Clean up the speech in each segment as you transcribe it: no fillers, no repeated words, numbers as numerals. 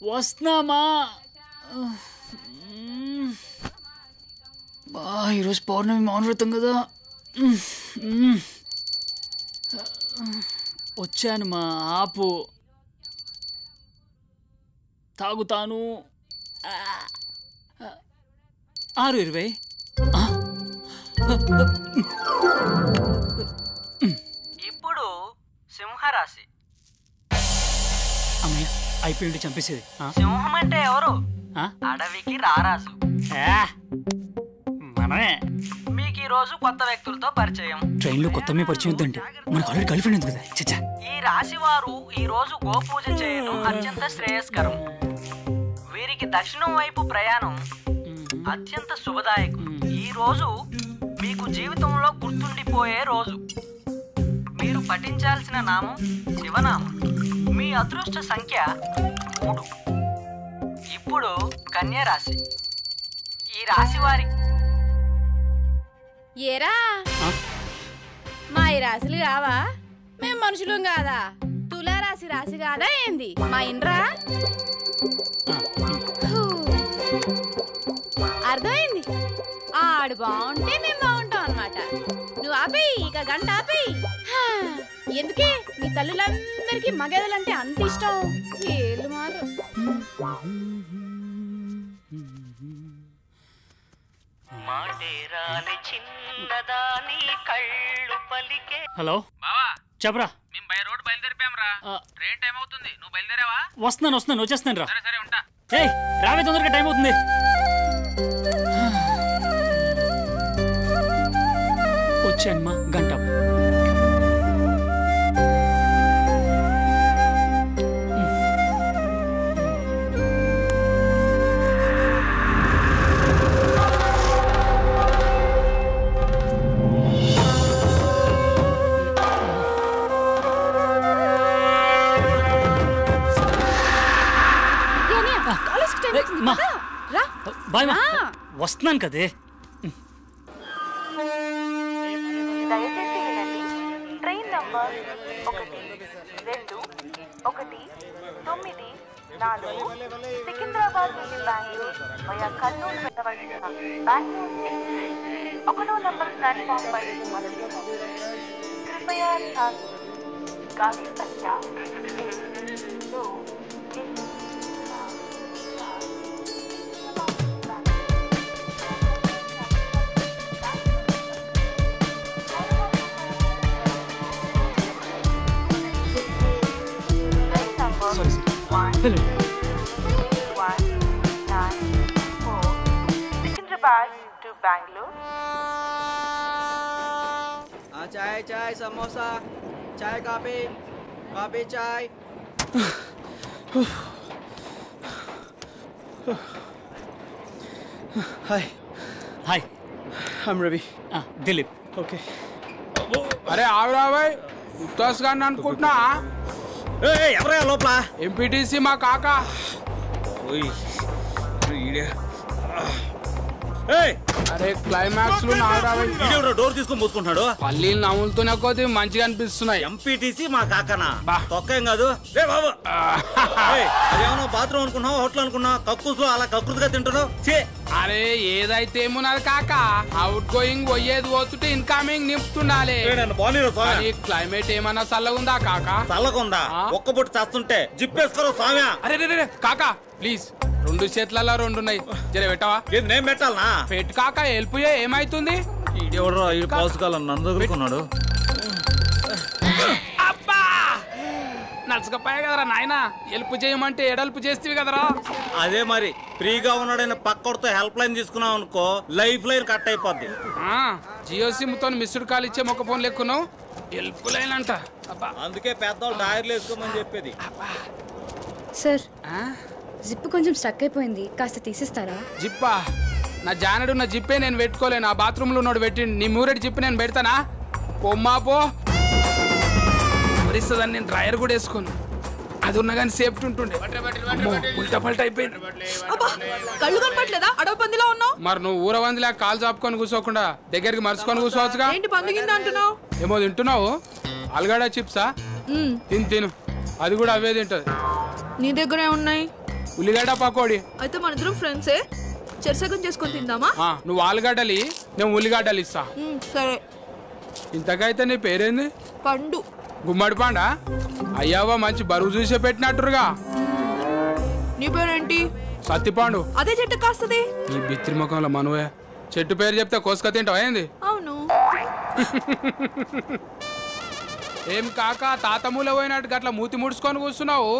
వస్తున్నామా? ఈరోజు పౌర్ణమి మౌనవ్రతం కదా. వచ్చాను మా ఆపు తాగుతాను. 6:20. ఇప్పుడు సింహరాశి. అమ్మయ్య అయిపోయింది చంపేసేది. సింహం అంటే ఎవరు? అడవికి రారాజు. మనమే. మీకు ఈ రోజు కొత్త వ్యక్తులతో పరిచయం. ట్రైన్ లో కొత్త పరిచయం వద్దండి, మనకు ఆల్రెడీ గర్ల్ ఫ్రెండ్ ఉంది కదా. చచ్చా. ఈ రాశి వారు ఈ రోజు గోపూజ చేయడం అత్యంత శ్రేయస్కరం. వీరికి దక్షిణం వైపు ప్రయాణం అత్యంత శుభదాయకం. ఈ రోజు మీకు జీవితంలో గుర్తుండిపోయే రోజు. మీరు పఠించాల్సిన నామం శివనామం. మీ అదృష్ట సంఖ్య 3. ఇప్పుడు కన్యా రాశి. ఈ రాశి వారి ఏరా మా ఈ రాశులు కావా? మేం మనుషులం కాదా? తులారాశి రాశి కాదా ఏంది? మా ఇండ్రా అర్థమైంది. ఆడు బాగుంటే మేము బాగుంటాం అన్నమాట. నువ్వు ఆపేయి, ఇక గంట ఆపేయి. ఎందుకే మీ తల్లులందరికీ మగేదలంటే అంత ఇష్టం? ఏళ్ళు మారు. హలో బావా, చెప్పరా. మేము బై రోడ్ బయలుదేరిపోయాం రా. ట్రైన్ టైం అవుతుంది, నువ్వు బయలుదేరావా? వస్తున్నాను వచ్చేస్తాను రా. సరే సరే ఉంటా. ఏయ్ రావే, తొందరగా టైం అవుతుంది. వచ్చానమ్మా, గంట. బాయ్ మా, వస్తున్నాను కదే. దయచేసి వినండి. ట్రైన్ నంబర్ 1219 సికింద్రాబాద్ నుండి బెంగళూరు వయా కర్నూలు వెళ్ళవలసిన బెంగళూరు ఎక్స్ప్రెస్ 1వ నంబర్ ప్లాట్ఫామ్ పై कृपया गाड़ी संख्या 2 सिकंदराबाद to Bangalore. चाय चाय समोसा, चाय कॉफी, कॉफी चाय. Hi hi, I'm Ravi. Dilip. Okay. అరే ఆవిరా భాయ్, ఉత్తాస్ గారిని అనుకుంటున్నా. ఎవరయ్యా లోపల? ఎంపీటీసీ మా కాక. అరే క్లైమాక్స్ లో డోర్ తీసుకొని మూసుకుంటున్నాడు. పల్లీలు నవ్వులతోనే కొద్ది మంచిగా అనిపిస్తున్నాయి. ఎంపీటీసీ మా కాకనా? తొక్కేం కాదు బాబు. అదేమన్నా బాత్రూమ్ అనుకున్నావు, హోటల్ అనుకున్నావు, కక్కుసులో అలా కకృతిగా తింటున్నావు. అరే ఏదైతే ఏమున్నది కాక, అవుట్ గోయింగ్ పోయేది పోతుంటే ఇన్కమింగ్ నింపుతుండాలి. క్లైమేట్ ఏమన్నా చల్లగుందా కాక? చల్లగుందా? ఒక్క బొట్టు చేస్తుంటే జిప్పేసుకోరు స్వామి. అరే కాక ప్లీజ్, 2 చేతులలో 2 ఉన్నాయి, జర పెట్టవా? నేను పెట్టాలనా? పెట్టు కాక, హెల్ప్ ఏమైతుంది? ఈడెవడో ఈ పాసుకాలం నన్ను దగ్గరుకున్నాడు. అబ్బా నచ్చకపోయా కదరా నాయన, హెల్ప్ చేయమంటే ఎడల్పు చేస్తేవి కదరా. అదే మరి ఫ్రీగా ఉన్నాడని పక్కడితో హెల్ప్ లైన్ తీసుకున్నావు అనుకో, లైఫ్ లైన్ కట్ అయిపోద్ది. జియో సిమ్ తో మిస్డ్ కాల్ ఇచ్చే మొక్క ఫోన్ లెక్కున్నావు, హెల్ప్ లైన్ అంట. అందుకే పెద్దవాళ్ళు డైర్లు వేసుకోమని చెప్పేది. సార్ జిప్ కొంచెం స్టక్ అయిపోయింది, కాస్త తీసిస్తారా? జిప్పా? నా జానడు నా జిప్పే నేను పెట్టుకోలేను, ఆ బాత్రూంలో ఉన్నాడు పెట్టిండు. నీ మూరెడ్డి జిప్ నేను పెడతానా? పొమ్మా పో. మరిస్తుందని నేను డ్రైయర్ కూడా వేసుకోను, అది ఉన్నా కానీ సేఫ్టీ ఉంటుండే. ఉల్టా పల్టా అయిపోయింది. కళ్ళు కనపట్లేదా? అడవ పందిలా ఉన్నావు. మరి నువ్వు ఊర వందిలా కాలు చాపుకొని కూర్చోకుండా దగ్గరికి మరుచుకొని కూర్చోవచ్చుగా. ఏంటి పంది కింద అంటున్నావు? ఏమో తింటున్నావు? ఆలుగడ్డ చిప్సా? తిను అది కూడా అవే తింటది. నీ దగ్గరే ఉన్నాయి ఉల్లిగడ్డ పకోడీ. అయితే మన ఇద్దరం ఫ్రెండ్సే, చెరసగం చేసుకొని తిందామా? నువ్వు ఆలుగడ్డలి, నేను ఉల్లిగడ్డలు ఇస్తా. సరే. ఇంతకైతే నీ పేరేంది? పండు. గుమ్మడి పండా? అయ్యావా మంచి బరువు చూసే పెట్టినట్టురుగా. నీ పేరేంటి? సత్తిపాండు. అదే చెట్టు కాస్తది. నీ బిత్రి ముఖంలో మనవే చెట్టు పేరు చెప్తే కోసుక తింటావా ఏంది? అవును. ఏం కాక తాతమూల పోయినట్టు గట్ల మూతి ముడుచుకొని కూర్చున్నావు,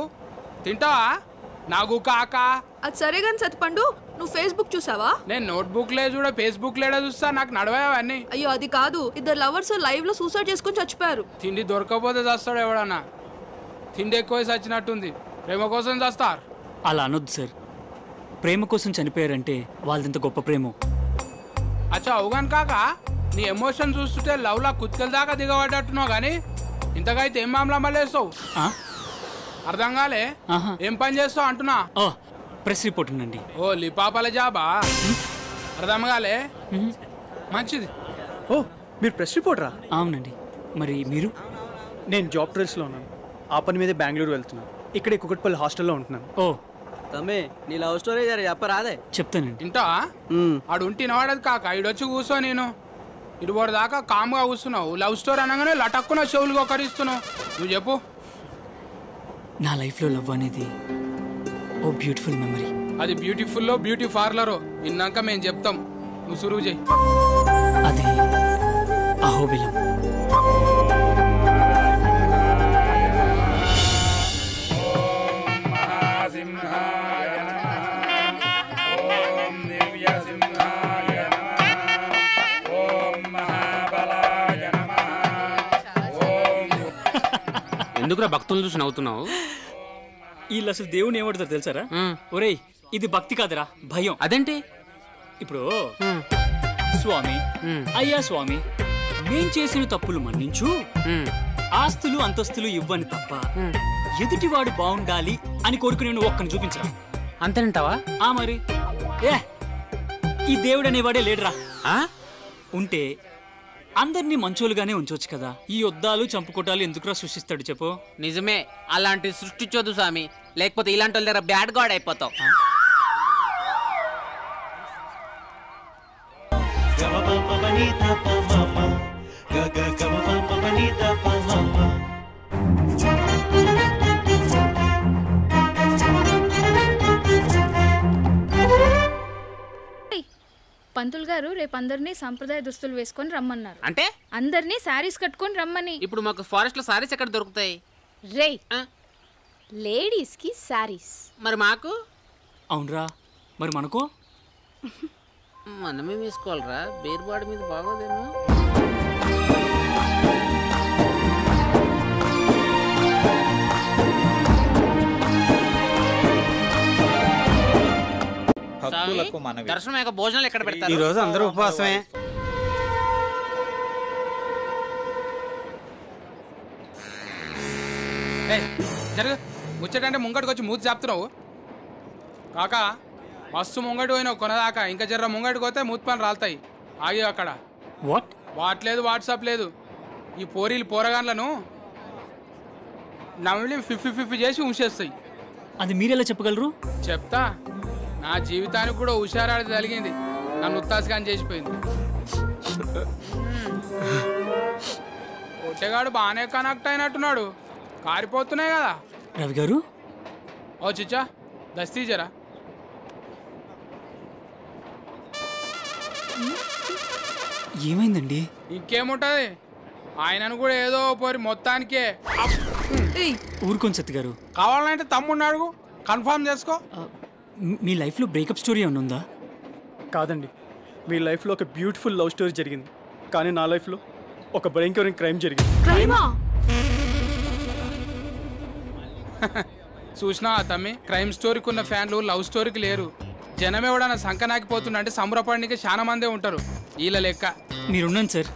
తింటావా? నాకు కాక. అది సరే గాని సత్తిపండు, నువ్వు ఫేస్బుక్ చూసావా? నేను నోట్బుక్ లే చూడ ఫేస్బుక్ లేడా చూస్తా, నాకు నడవని. అయ్యో అది కాదు, ఇద్దరు లవర్స్ లైవ్ లో సూసైడ్ చేసుకుని చచ్చిపోయారు. తిండి దొరకకపోతే చస్తాడు ఎవడన్నా. తిండి ఎక్కువ చచ్చినట్టుంది. ప్రేమ కోసం చస్తారు. అలా అనొద్దు సార్. ప్రేమ కోసం చనిపోయారంటే వాళ్ళంత గొప్ప ప్రేమ. అచ్చా అవుగాను కాక, నీ ఎమోషన్ చూస్తుంటే లవ్ లా కుత్కల దాకా దిగబడ్డట్టున్నావు కానీ ఇంతకైతే ఏం మామలా మళ్ళేస్తావు? అర్థం కాలే. ఏం పని చేస్తావు అంటున్నా? ప్రెస్ రిపోర్ట్ ఉందండి. ఓ లిపాపల జాబా? అర్థం కాలే. మంచిది. ఓ మీరు ప్రెస్ రిపోర్టరా? అవునండి. మరి మీరు? నేను జాబ్ ట్రైల్స్లో ఉన్నాను. ఆ పని మీద బెంగళూరు వెళ్తున్నాను. ఇక్కడ కుకట్పల్లి హాస్టల్లో ఉంటున్నాను. ఓ తమ్మే, నీ లవ్ స్టోరీ చెప్పరాదే? చెప్తానండి. ఇంటా ఆడు ఉంటే వినవాడదు కాక, ఇడొచ్చి కూర్చో. నేను ఇటుబడి దాకా కామ్గా కూర్చున్నావు. లవ్ స్టోరీ అనగానే లటక్కున చెవులుగా ఒకరిస్తున్నావు. నువ్వు చెప్పు. నా లైఫ్లో లవ్ అనేది ఓ బ్యూటిఫుల్ మెమరీ. అది బ్యూటిఫుల్లో బ్యూటీ పార్లరో విన్నాక మేము చెప్తాం. నువ్వు సురువు చేయి. అది అహోబిలం. ఎందుకురా భక్తులు చూసి నవ్వుతున్నావు? వీళ్ళు అసలు దేవుని ఏమంటారు తెలుసారా? ఒరేయ్, ఇది భక్తి కాదురా, భయం. అదేంటి? ఇప్పుడు స్వామి, అయ్యా స్వామి, మేం చేసిన తప్పులు మన్నించు, ఆస్తులు అంతస్తులు ఇవ్వని తప్ప ఎదుటివాడు బాగుండాలి అని కోరుకునే ఒక్కని చూపించరా. అంతేనంటావా? మరి ఈ దేవుడు అనేవాడే లేడురా. ఉంటే అందరినీ మంచోలుగానే ఉంచవచ్చు కదా. ఈ యుద్ధాలు చంపుకోటాలు ఎందుకురా సృష్టిస్తాడు చెప్పు? నిజమే, అలాంటి సృష్టించొద్దు స్వామి, లేకపోతే ఇలాంటి వాళ్ళ దగ్గర బ్యాడ్ గాడ్ అయిపోతావు. పంతులు గారు రేపు అందరినీ సంప్రదాయ దుస్తులు వేసుకొని రమ్మన్నారు. అంటే అందరినీ శారీస్ కట్టుకొని రమ్మని. ఇప్పుడు మాకు ఫారెస్ట్ లో సారీస్ ఎక్కడ దొరుకుతాయి? రే లేడీస్ కి శారీస్. మరి మాకు? అవునరా, మరి మనకు మనమే వేసుకోవాలరా, బేర్ బాడీ మీద బాగోదేమో. దర్శనం యొక్క భోజనాలు ఎక్కడ పెడతారు? ఈ రోజు అందరూ ఉపవాసమే. జరుగు. ముచ్చటంటే ముంగటికి వచ్చి మూతి చెప్తున్నావు కాకా. మస్తు ముంగటి పోయినావు కొనదాకా. ఇంకా జర్ర ముంగటికి పోతే మూతి పని రాలుతాయి. ఆగి అక్కడ. వాట్ లేదు, వాట్సాప్ లేదు. ఈ పోరీలు పోరగాన్లను నవ్వులి 50-50 చేసి ఉంచేస్తాయి. అది మీరెలా చెప్పగలరు? చెప్తా. నా జీవితానికి కూడా హుషారాడి జరిగింది. నన్ను ఉత్తాసగాని చేసిపోయింది. కొట్టేగాడు బాగానే కనెక్ట్ అయినట్టున్నాడు. కారిపోతున్నాయి కదా. రవి గారు, ఓ చిచ్చా దస్తీ జరా. ఏమైందండి? ఇంకేముంటది, ఆయనను కూడా ఏదో పోరి మొత్తానికే. ఊరుకోండి సత్తి గారు. కావాలంటే తమ్ముడిని అడుగు, కన్ఫర్మ్ చేసుకో. మీ లైఫ్లో బ్రేకప్ స్టోరీ ఏమైనా ఉందా? కాదండి, మీ లైఫ్లో ఒక బ్యూటిఫుల్ లవ్ స్టోరీ జరిగింది. కానీ నా లైఫ్లో ఒక భయంకరమైన క్రైమ్ జరిగింది. చూసినా తమ్మి, క్రైమ్ స్టోరీకి ఉన్న ఫ్యాన్లు లవ్ స్టోరీకి లేరు. జనం ఎవడన్నా సంకనాకిపోతున్నా అంటే సంబరపడడానికి చాలా మందే ఉంటారు. వీళ్ళ లెక్క మీరున్నాను సార్.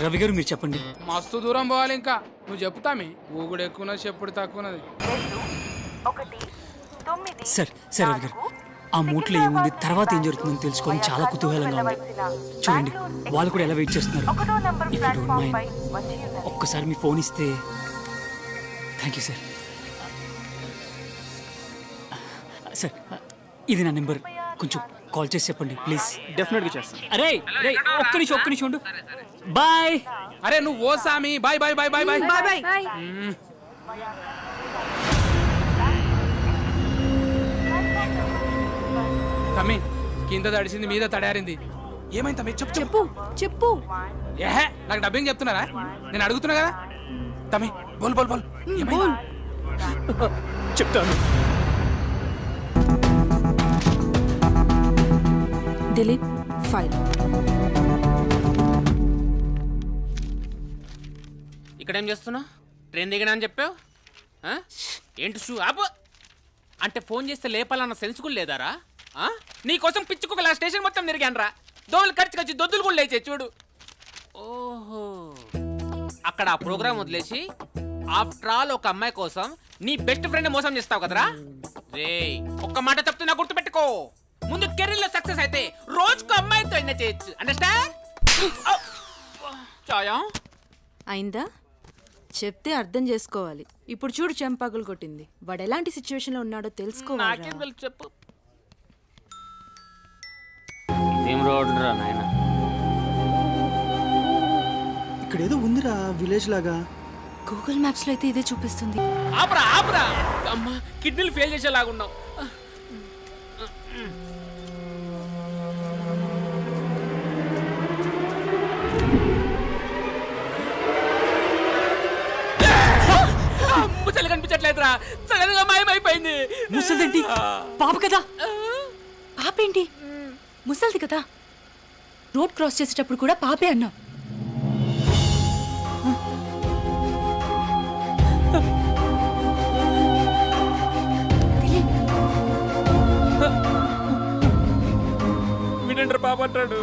రవి గారు మీరు చెప్పండి. మస్తు దూరం పోవాలి ఇంకా. నువ్వు చెప్తామి. ఊగుడు ఎక్కువ చెప్పుడు తక్కువది. సార్ సార్ రవి గారు, ఆ మూట్లో ఏముంది, తర్వాత ఏం జరుగుతుందని తెలుసుకోవడం చాలా కుతూహలంగా ఉంది. చూడండి, వాళ్ళు కూడా ఎలా వెయిట్ చేస్తున్నారు. If you don't mind, ఒక్కసారి మీ ఫోన్ ఇస్తే. Thank you sir. సార్, ఇది నా నెంబర్, కొంచెం కాల్ చేసి చెప్పండి ప్లీజ్. డెఫినెట్గా చేస్తాను. అరే ఒక్క నిమిషం ఉండు. బాయ్. అరే నువ్వు ఓ సామి, bye bye bye bye bye bye bye. తమ్మి కింద తడిసింది, మీద తడారింది. ఏమైంది తమ్మి? చెప్పు చెప్పు చెప్పు. ఏహే, నాకు డబ్బింగ్ చెప్తున్నారా? నేను అడుగుతున్నా కదా. తమ్మి బోల్ బోల్ బోల్. ఏమైంది? చెప్తాను. Delete file. ఇక్కడేం చేస్తున్నా? ట్రైన్ దిగినా అని చెప్పావు. ఏంటి షూ ఆపు. అంటే ఫోన్ చేస్తే లేపాలన్న సెన్స్ కూడా లేదారా? నీకోసం పిచ్చుకోగల స్టేషన్ మొత్తం తిరిగానరా. దోమలు ఖర్చు దొద్దులు కూడా లేచే చూడు. ఓహో, అక్కడ ఆ ప్రోగ్రామ్ వదిలేసి ఆఫ్టర్ ఆల్ ఒక అమ్మాయి కోసం నీ బెస్ట్ ఫ్రెండ్ మోసం చేస్తావు కదరా. రే ఒక్క మాట చెప్తున్నా, గుర్తుపెట్టుకో. ముందు కెరీర్ లో సక్సెస్ అయితే రోజుకు అమ్మాయితో అయినా చేయొచ్చు. అండర్స్టాండ్? చాయా అయిందా? చెప్తే అర్థం చేసుకోవాలి. ఇప్పుడు చూడు, చెంపగులు కొట్టింది. వాడు ఎలాంటి సిచ్యువేషన్ లో ఉన్నాడో తెలుసుకోవాలి. నాకేం తెలుసు చెప్పు. ఏం రోడ్ రా నాయన? ఇక్కడ ఏదో ఉందిరా, విలేజ్ లాగా. గూగుల్ మ్యాప్స్ లో అయితే ఇదే చూపిస్తుంది. ఆపరా ఆపరా. అమ్మా, కిడ్నీలు ఫెయిల్ చేసేలాగున్నావు. ముసలి కనిపించట్లేదురా, సడన్ గా మాయమైపోయింది. ముసలిదేంటి? పాప కదా. పాపేంటి? ముసలిది కదా. రోడ్ క్రాస్ చేసేటప్పుడు కూడా పాపే అన్నా. వినండ్రా పాప అంటాడు.